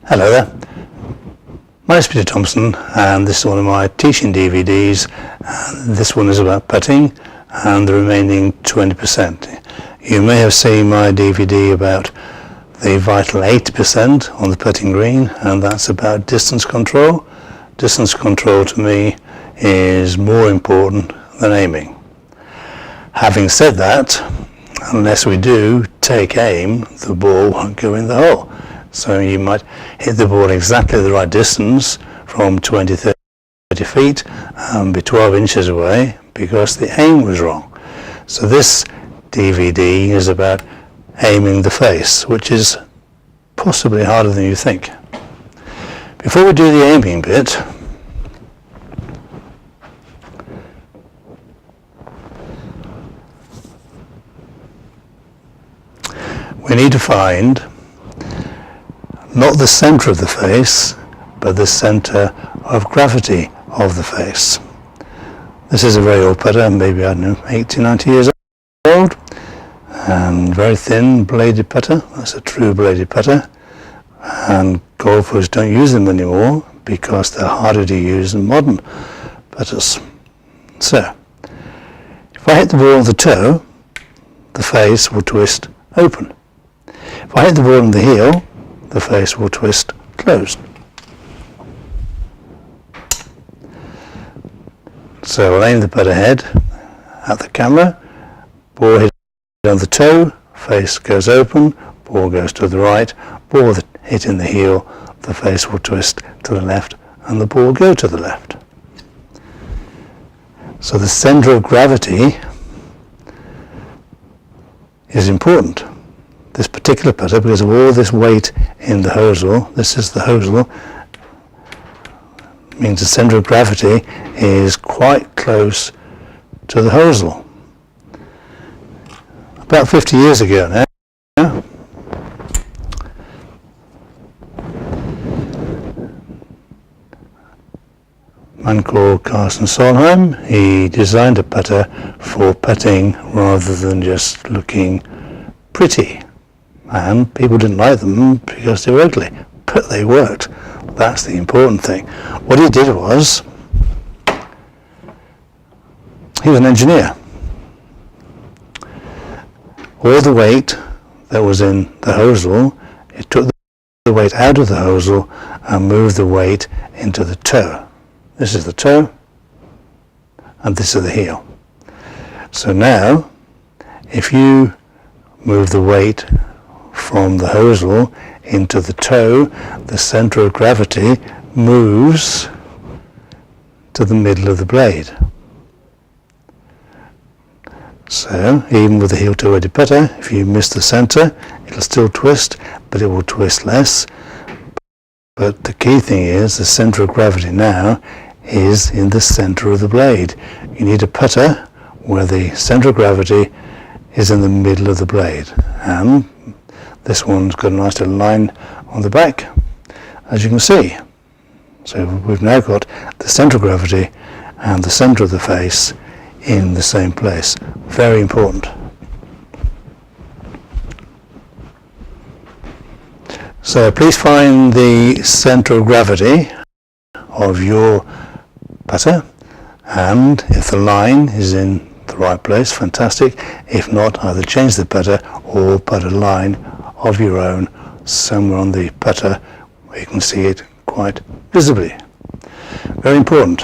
Hello there, my name is Peter Thompson and this is one of my teaching DVDs. This one is about putting and the remaining 20%. You may have seen my DVD about the vital 80% on the putting green, and that's about distance control. Distance control to me is more important than aiming. Having said that, unless we do take aim, the ball won't go in the hole. So you might hit the ball exactly the right distance from 20, 30 feet and be 12 inches away because the aim was wrong. So this DVD is about aiming the face, which is possibly harder than you think. Before we do the aiming bit, we need to find not the center of the face, but the center of gravity of the face. This is a very old putter, maybe, I don't know, 80, 90 years old, and very thin bladed putter. That's a true bladed putter, and golfers don't use them anymore because they're harder to use than modern putters. So, if I hit the ball with the toe, the face will twist open. If I hit the ball in the heel, the face will twist closed. So I'll aim the putter head at the camera, ball hit on the toe, face goes open, ball goes to the right, ball hit in the heel, the face will twist to the left and the ball will go to the left. So the center of gravity is important. This particular putter, because of all this weight in the hosel, this is the hosel, means the center of gravity is quite close to the hosel. About 50 years ago now, a man called Carsten Solheim, he designed a putter for putting rather than just looking pretty. And people didn't like them because they were ugly, but they worked. That's the important thing. What he did was, he was an engineer. All the weight that was in the hosel, it took the weight out of the hosel and moved the weight into the toe. This is the toe, and this is the heel. So now, if you move the weight from the hosel into the toe, the center of gravity moves to the middle of the blade. So even with the heel toe weighted putter, if you miss the center, it'll still twist, but it will twist less. But the key thing is the center of gravity now is in the center of the blade. You need a putter where the center of gravity is in the middle of the blade, and this one's got a nice little line on the back, as you can see. So we've now got the center of gravity and the center of the face in the same place. Very important. So please find the center of gravity of your putter, and if the line is in the right place, fantastic. If not, either change the putter or put a line of your own somewhere on the putter where you can see it quite visibly. Very important.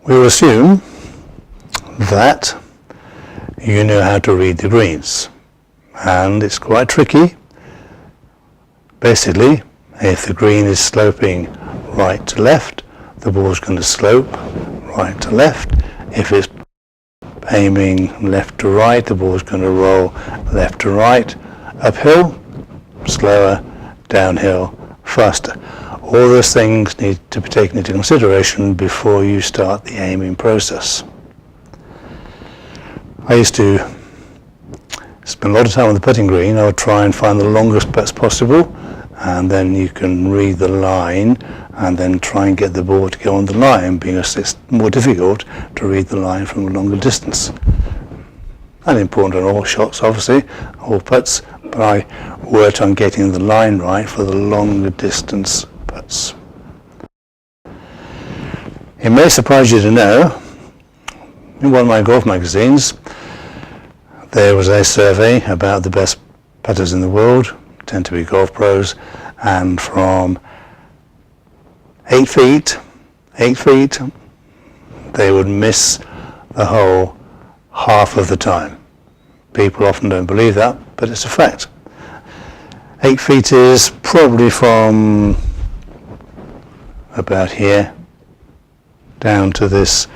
We will assume that you know how to read the greens, and it's quite tricky. Basically, if the green is sloping right to left, the ball is going to slope right to left. If it's aiming left to right, the ball is going to roll left to right, uphill, slower, downhill, faster. All those things need to be taken into consideration before you start the aiming process. I used to spend a lot of time on the putting green. I would try and find the longest putts possible, and then you can read the line and then try and get the ball to go on the line, because it's more difficult to read the line from a longer distance. And important on all shots, obviously, all putts, but I worked on getting the line right for the longer distance putts. It may surprise you to know, in one of my golf magazines, there was a survey about the best putters in the world, tend to be golf pros, and from 8 feet, they would miss the hole half of the time. People often don't believe that, but it's a fact. 8 feet is probably from about here down to this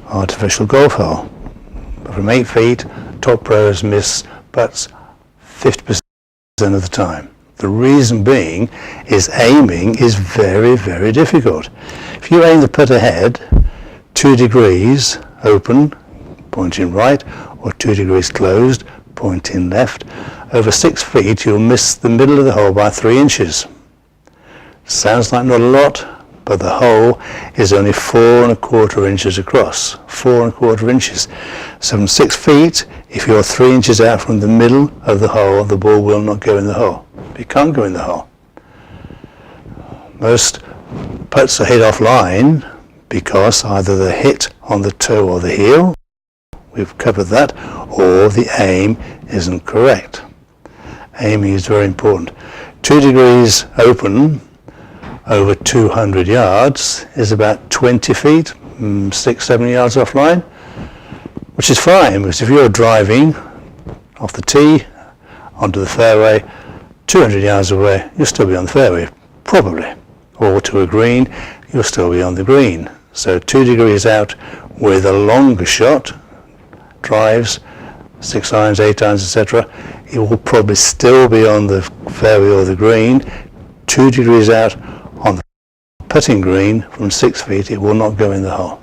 artificial golf hole. But from 8 feet, top pros miss putts 50% of the time. The reason being is aiming is very, very difficult. If you aim the putt ahead 2 degrees open, pointing right, or 2 degrees closed, pointing left, over 6 feet you'll miss the middle of the hole by 3 inches. Sounds like not a lot, but the hole is only 4 1/4 inches across. 4 1/4 inches. So from 6 feet, if you're 3 inches out from the middle of the hole, the ball will not go in the hole. It can't go in the hole. Most putts are hit offline because either they're hit on the toe or the heel, we've covered that, or the aim isn't correct. Aiming is very important. 2 degrees open over 200 yards is about 20 feet, 6-7 yards offline, which is fine, because if you're driving off the tee onto the fairway 200 yards away, you'll still be on the fairway, probably, or to a green, you'll still be on the green. So 2 degrees out with a longer shot, drives, 6 irons, 8 irons, etc., it will probably still be on the fairway or the green. 2 degrees out on the putting green from 6 feet, it will not go in the hole.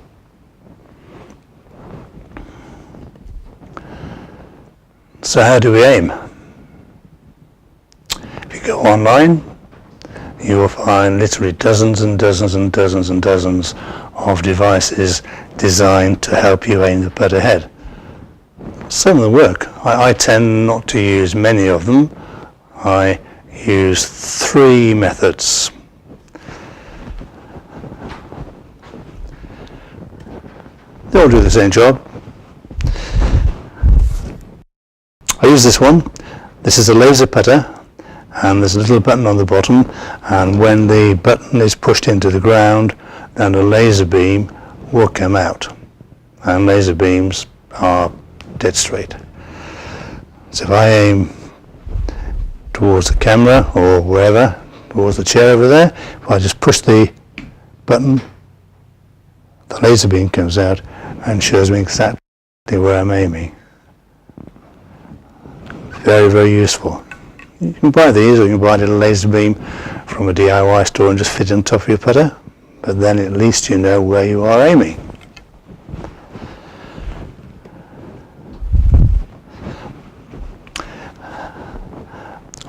So how do we aim? If you go online, you will find literally dozens and dozens and dozens and dozens of devices designed to help you aim the putt ahead. Some of them work. I tend not to use many of them. I use 3 methods. They all do the same job. I use this one. This is a laser putter, and there's a little button on the bottom, and when the button is pushed into the ground, then a laser beam will come out. And laser beams are dead straight. So if I aim towards the camera or wherever, towards the chair over there, if I just push the button, the laser beam comes out and shows me exactly where I'm aiming. Very, very useful. You can buy these, or you can buy a little laser beam from a DIY store and just fit it on top of your putter, but then at least you know where you are aiming.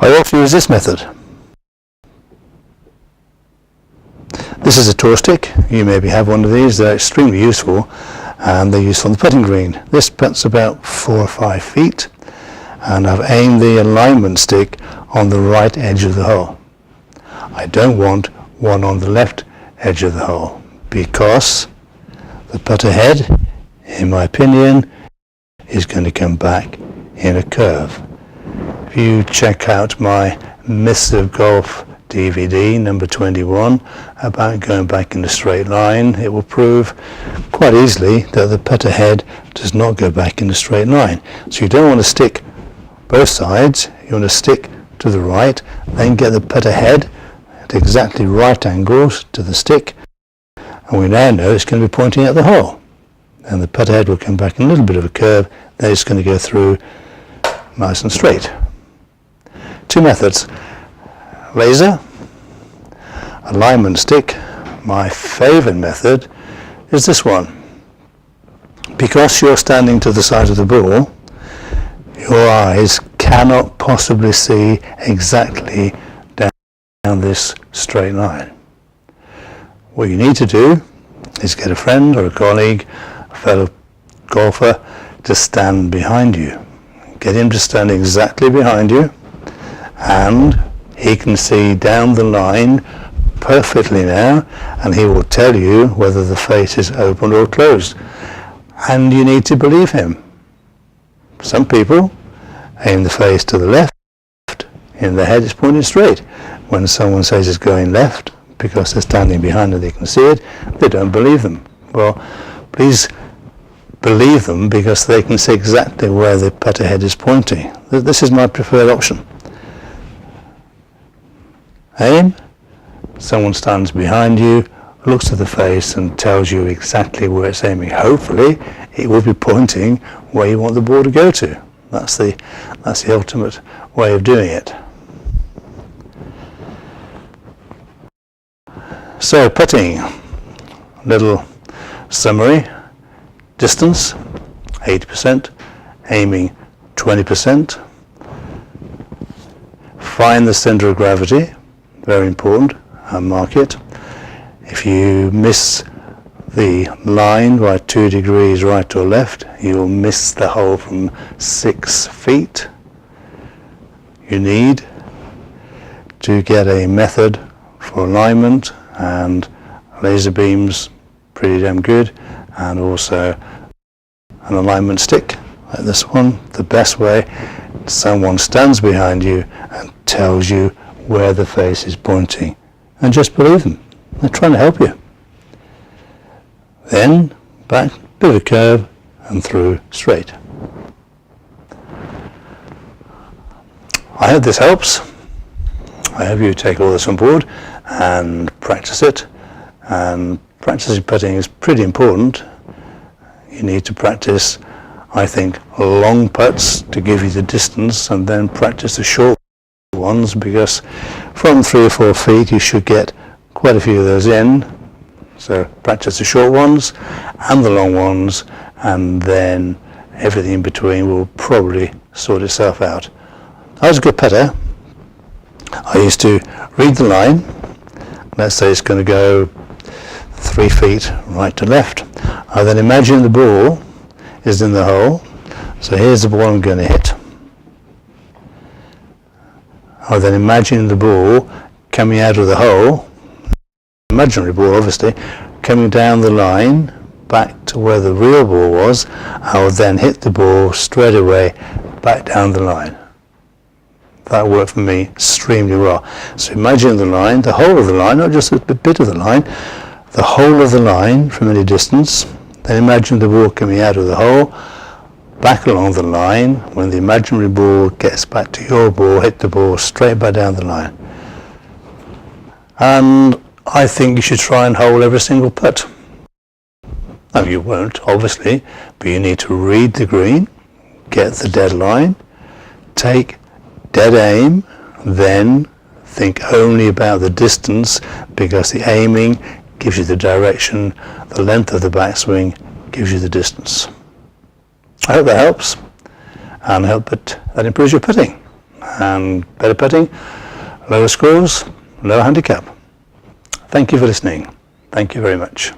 I also use this method. This is a tour stick. You maybe have one of these. They're extremely useful, and they're useful on the putting green. This putt's about 4 or 5 feet, and I've aimed the alignment stick on the right edge of the hole. I don't want one on the left edge of the hole, because the putter head, in my opinion, is going to come back in a curve. If you check out my Myths of Golf DVD number 21 about going back in a straight line, it will prove quite easily that the putter head does not go back in a straight line. So you don't want to stick both sides, you want to stick to the right, then get the putter head at exactly right angles to the stick, and we now know it's going to be pointing at the hole. And the putter head will come back in a little bit of a curve, then it's going to go through nice and straight. 2 methods: laser, alignment stick. My favourite method is this one. Because you're standing to the side of the ball, your eyes cannot possibly see exactly down this straight line. What you need to do is get a friend or a colleague, a fellow golfer, to stand behind you. Get him to stand exactly behind you, and he can see down the line perfectly now, and he will tell you whether the face is open or closed, and you need to believe him. Some people aim the face to the left, in their head it's pointing straight. When someone says it's going left because they're standing behind and they can see it, they don't believe them. Well, please believe them, because they can see exactly where the putter head is pointing. This is my preferred option. Aim, someone stands behind you, looks at the face and tells you exactly where it's aiming. Hopefully it will be pointing where you want the ball to go to. That's the ultimate way of doing it. So putting, little summary: distance 80%, aiming 20%, find the center of gravity, very important, and mark it. If you miss the line by 2 degrees right or left, you'll miss the hole from 6 feet. You need to get a method for alignment, and laser beams, pretty damn good, and also an alignment stick like this one. The best way, someone stands behind you and tells you where the face is pointing, and just believe them. They're trying to help you. Then back, bit of a curve, and through straight. I hope this helps. I hope you take all this on board and practice it. And practicing putting is pretty important. You need to practice, I think, long putts to give you the distance, and then practice the short ones, because from 3 or 4 feet you should get quite a few of those in. So practice the short ones and the long ones, and then everything in between will probably sort itself out. I was a good putter. I used to read the line. Let's say it's going to go 3 feet right to left. I then imagine the ball is in the hole. So here's the ball I'm going to hit. I then imagine the ball coming out of the hole, imaginary ball obviously, coming down the line back to where the real ball was. I will then hit the ball straight away back down the line. That worked for me extremely well. So imagine the line, the whole of the line, not just a bit of the line, the whole of the line from any distance. Then imagine the ball coming out of the hole, back along the line. When the imaginary ball gets back to your ball, hit the ball straight back down the line. And I think you should try and hole every single putt. Now you won't, obviously, but you need to read the green, get the dead line, take dead aim, then think only about the distance, because the aiming gives you the direction, the length of the backswing gives you the distance. I hope that helps, and I hope that improves your putting. And better putting, lower scores, lower handicap. Thank you for listening. Thank you very much.